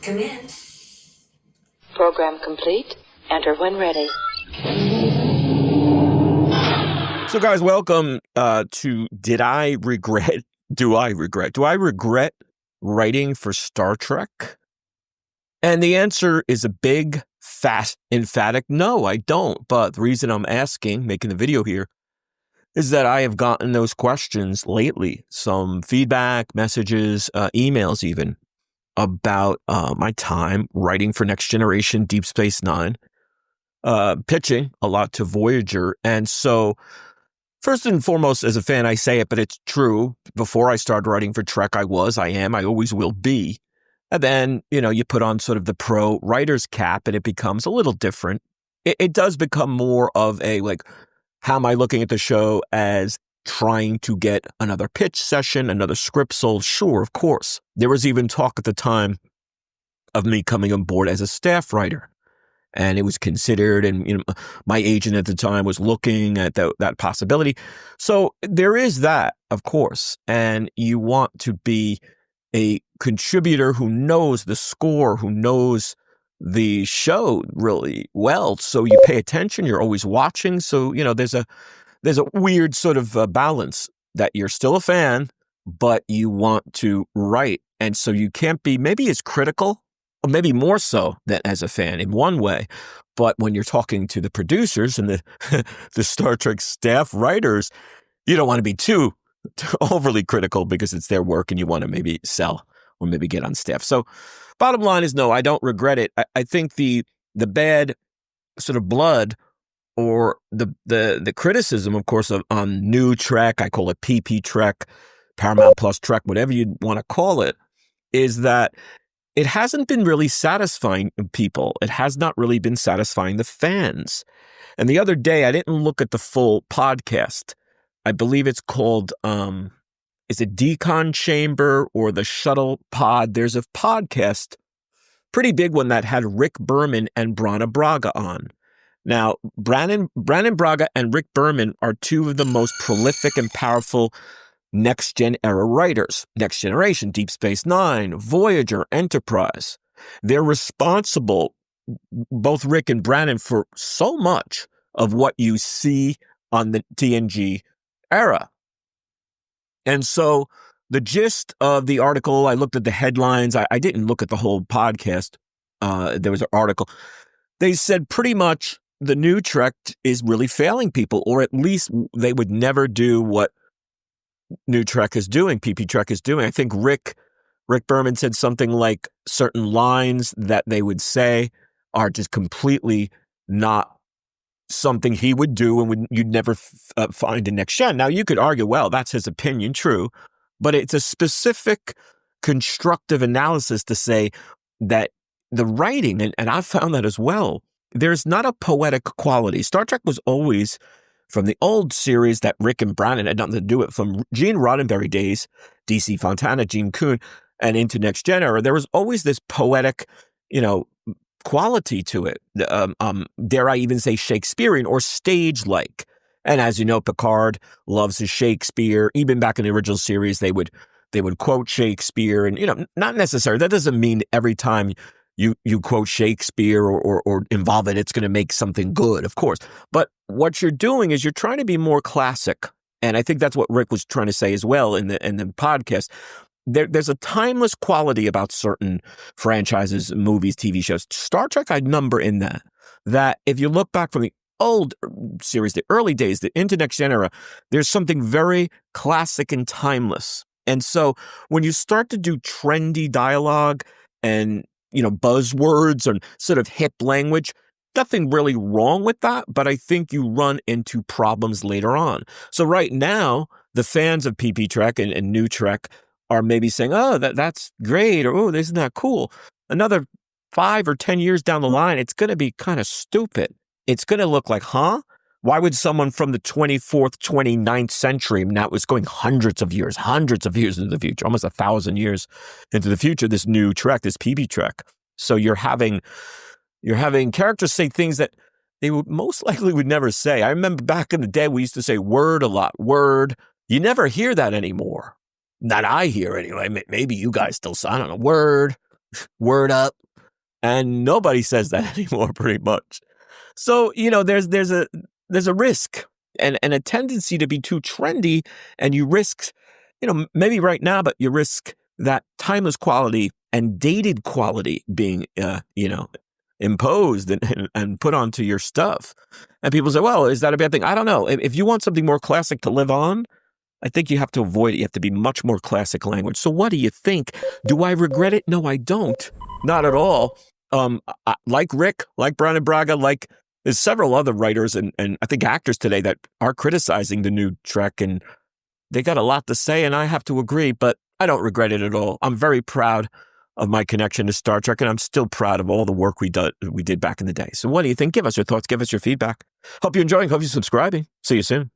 Come in. Program complete. Enter when ready. So, guys, welcome to Do I regret writing for Star Trek? And the answer is a big, fast, emphatic no, I don't. But the reason I'm making the video here, is that I have gotten those questions lately. Some feedback, messages, emails even, about my time writing for Next Generation, Deep Space Nine, pitching a lot to Voyager. And so, first and foremost, as a fan, I say it, but it's true. Before I started writing for Trek, I always will be. And then, you put on sort of the pro writer's cap and it becomes a little different. It does become more of a, how am I looking at the show as trying to get another pitch session, another script sold? Sure, of course. There was even talk at the time of me coming on board as a staff writer. And it was considered, and my agent at the time was looking at that possibility. So there is that, of course. And you want to be a contributor who knows the score, who knows the show really well. So you pay attention. You're always watching. So there's a weird sort of balance that you're still a fan, but you want to write, and so you can't be maybe as critical. Or maybe more so than as a fan in one way. But when you're talking to the producers and the Star Trek staff writers, you don't want to be too overly critical because it's their work and you want to maybe sell or maybe get on staff. So bottom line is no, I don't regret it. I think the bad sort of blood or the criticism, of course, on NuTrek, I call it PP Trek, Paramount Plus Trek, whatever you want to call it, is that it hasn't been really satisfying people. It has not really been satisfying the fans. And the other day, I didn't look at the full podcast. I believe it's called, is it Decon Chamber or the Shuttle Pod? There's a podcast, pretty big one, that had Rick Berman and Brannon Braga on. Now, Brannon Braga and Rick Berman are two of the most prolific and powerful next-gen era writers. Next Generation, Deep Space Nine, Voyager, Enterprise. They're responsible, both Rick and Brannon, for so much of what you see on the TNG era. And so the gist of the article, I looked at the headlines. I didn't look at the whole podcast. There was an article. They said pretty much the new Trek is really failing people, or at least they would never do what NuTrek is doing, PP Trek is doing. I think Rick Berman said something like certain lines that they would say are just completely not something he would do and you'd never find in Next Gen. Now, you could argue, well, that's his opinion, true, but it's a specific constructive analysis to say that the writing, and I've found that as well, there's not a poetic quality. Star Trek was always, from the old series that Rick and Brannon had nothing to do with, from Gene Roddenberry days, DC Fontana, Gene Kuhn, and into Next Gen era, there was always this poetic, quality to it. Dare I even say Shakespearean or stage-like. And as you know, Picard loves his Shakespeare. Even back in the original series, they would quote Shakespeare, and not necessarily. That doesn't mean every time you quote Shakespeare or involve it, it's going to make something good, of course. But what you're doing is you're trying to be more classic. And I think that's what Rick was trying to say as well in the podcast. There's a timeless quality about certain franchises, movies, TV shows. Star Trek, I'd number in that if you look back from the old series, the early days, the into Next Gen era, there's something very classic and timeless. And so when you start to do trendy dialogue and buzzwords and sort of hip language, nothing really wrong with that, but I think you run into problems later on. So right now, the fans of PP Trek and NuTrek are maybe saying, oh, that's great, or oh, isn't that cool? Another 5 or 10 years down the line, it's going to be kind of stupid. It's going to look like, huh? Why would someone from the 24th, 29th century, now it's going hundreds of years into the future, almost 1,000 years into the future, this new Trek, this PP Trek. So you're having characters say things that they would most likely would never say. I remember back in the day, we used to say word a lot. Word. You never hear that anymore. That I hear anyway. Maybe you guys still say, I don't know, word. word up. And nobody says that anymore, pretty much. So, there's a risk and a tendency to be too trendy, and you risk, maybe right now, but you risk that timeless quality and dated quality being, imposed and put onto your stuff. And people say, well, is that a bad thing? I don't know. If you want something more classic to live on, I think you have to avoid it. You have to be much more classic language. So what do you think? Do I regret it? No, I don't. Not at all. Like Rick, like Brannon Braga, like there's several other writers and I think actors today that are criticizing the new Trek, and they got a lot to say, and I have to agree, but I don't regret it at all. I'm very proud of my connection to Star Trek, and I'm still proud of all the work we did back in the day. So what do you think? Give us your thoughts. Give us your feedback. Hope you're enjoying. Hope you're subscribing. See you soon.